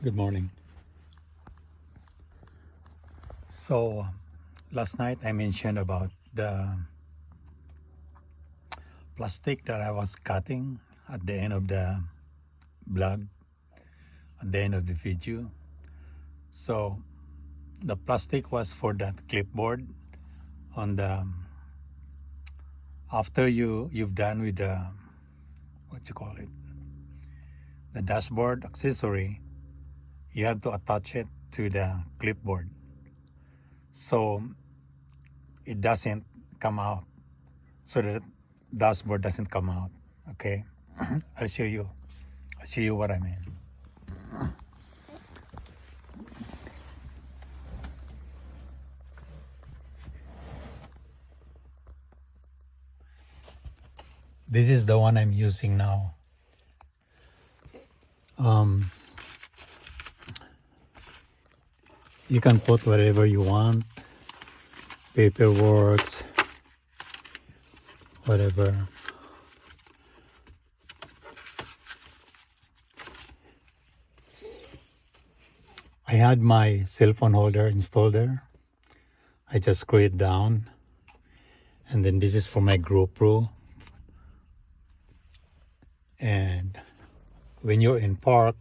Good morning. So, last night I mentioned about the plastic that I was cutting at the end of the blog, at the end of the video. So, the plastic was for that clipboard on the after you've done with the what you call it, the dashboard accessory, you have to attach it to the clipboard so it doesn't come out, so that dashboard doesn't come out. Okay. I'll show you what I mean. This is the one I'm using now. You can put whatever you want, paperworks, whatever. I had my cell phone holder installed there. I just screw it down, and then this is for my GoPro. And when you're in park,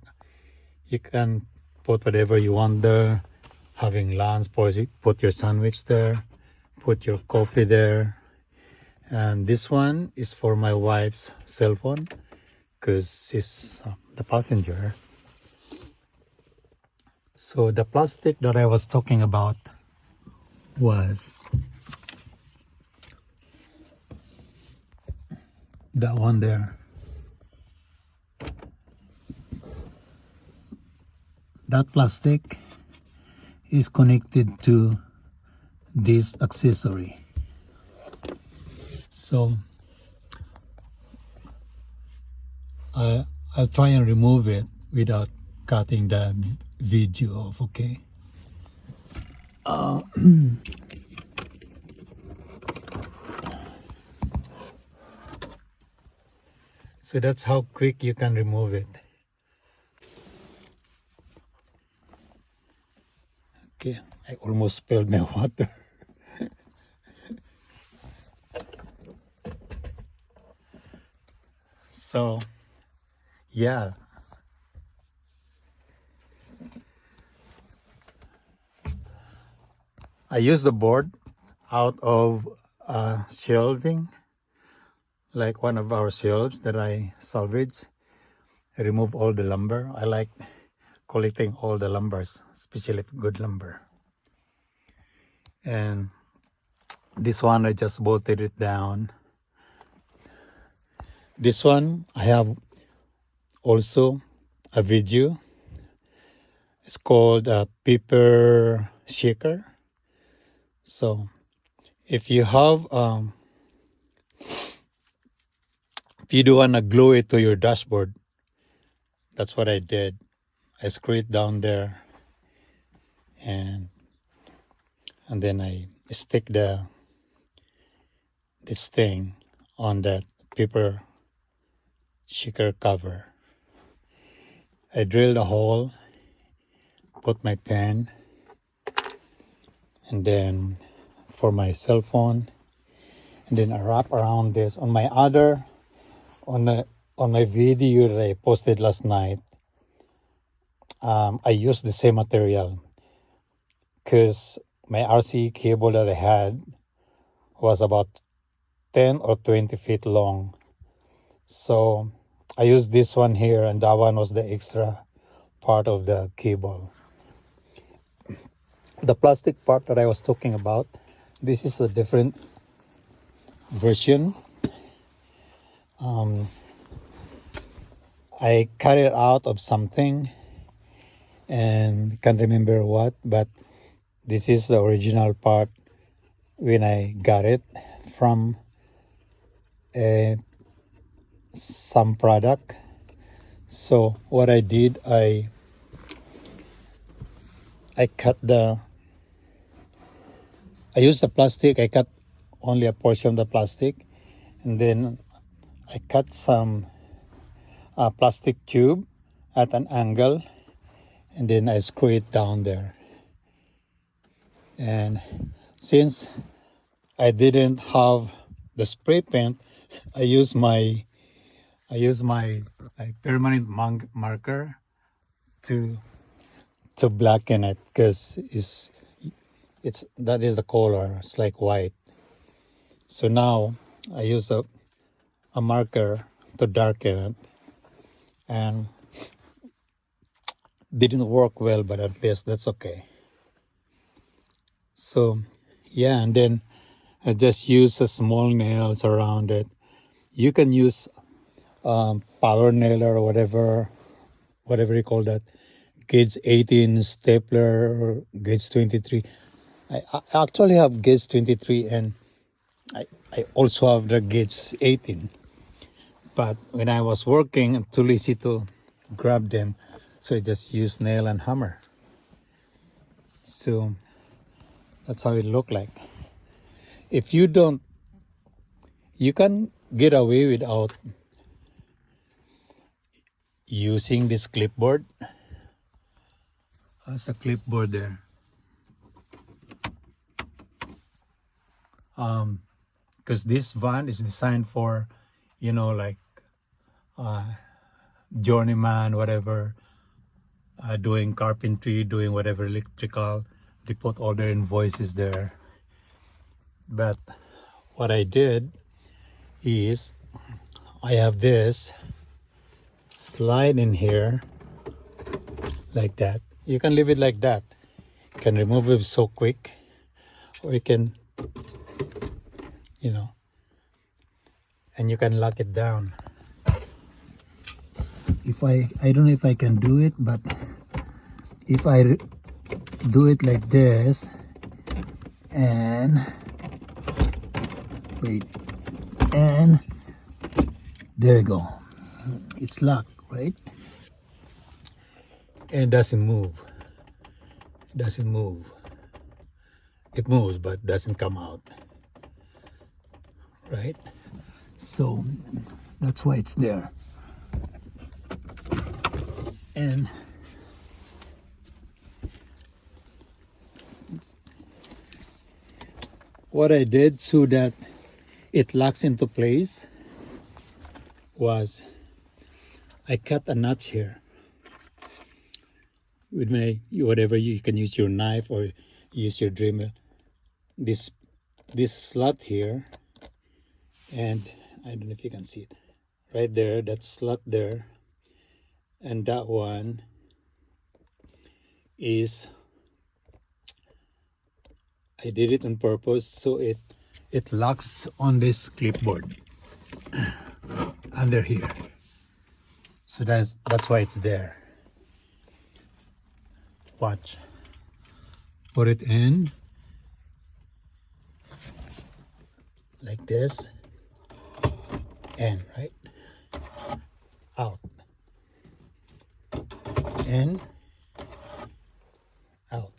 you can put whatever you want there. Having lunch, put your sandwich there, put your coffee there. And this one is for my wife's cell phone because she's the passenger. So the plastic that I was talking about was that one there. That plastic is connected to this accessory. So I'll try and remove it without cutting the video off, okay? So that's how quick you can remove it. Okay, I almost spilled my water. So, yeah. I use the board out of shelving, like one of our shelves that I salvaged. I remove all the lumber. I like collecting all the lumbers, especially good lumber. And this one, I just bolted it down. This one, I have also a video. It's called a paper shaker. So if you have, if you do want to glue it to your dashboard, that's what I did. I screw it down there, and then I stick this thing on that paper shaker cover. I drilled a hole, put my pen, and then for my cell phone, and then I wrap around this. On my other, on my video that I posted last night, I used the same material because my RCA cable that I had was about 10 or 20 feet long. So I used this one here, and that one was the extra part of the cable. The plastic part that I was talking about, this is a different version. I cut it out of something and can't remember what, but this is the original part when I got it from some product. So what I did, I used the plastic. I cut only a portion of the plastic, and then I cut some plastic tube at an angle, and then I screw it down there. And since I didn't have the spray paint, I use my permanent marker to blacken it, because it's that is the color. It's like white. So now I use a marker to darken it, and didn't work well, but at least that's okay. So yeah, and then I just use a small nails around it. You can use power nail or whatever you call that, gauge 18 stapler or gauge 23. I actually have gauge 23, and I also have the gauge 18. But when I was working, I'm too lazy to grab them, so I just use nail and hammer. So that's how it look like. If you don't, you can get away without using this clipboard. That's a clipboard there. Because this van is designed for, like journeyman, whatever, doing carpentry, doing whatever electrical. They put all their invoices there. But what I did is I have this slide in here like that. You can leave it like that. You can remove it so quick, or you can, and you can lock it down. If I don't know if I can do it, but if I do it like this, and wait, and there you go, it's locked, right? And it doesn't move. It moves but doesn't come out, right? So that's why it's there. And what I did so that it locks into place was I cut a notch here with my whatever, you can use your knife or use your Dremel. This slot here, and I don't know if you can see it right there, that slot there, and that one is, I did it on purpose so it locks on this clipboard under here. So that's why it's there. Watch. Put it in like this, and right out, and out.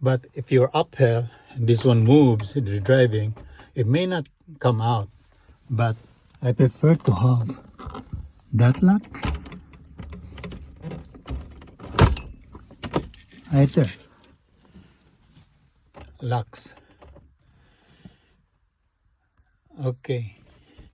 But if you're uphill and this one moves, you're driving, it may not come out. But I prefer to have that lock right there. Locks. Okay.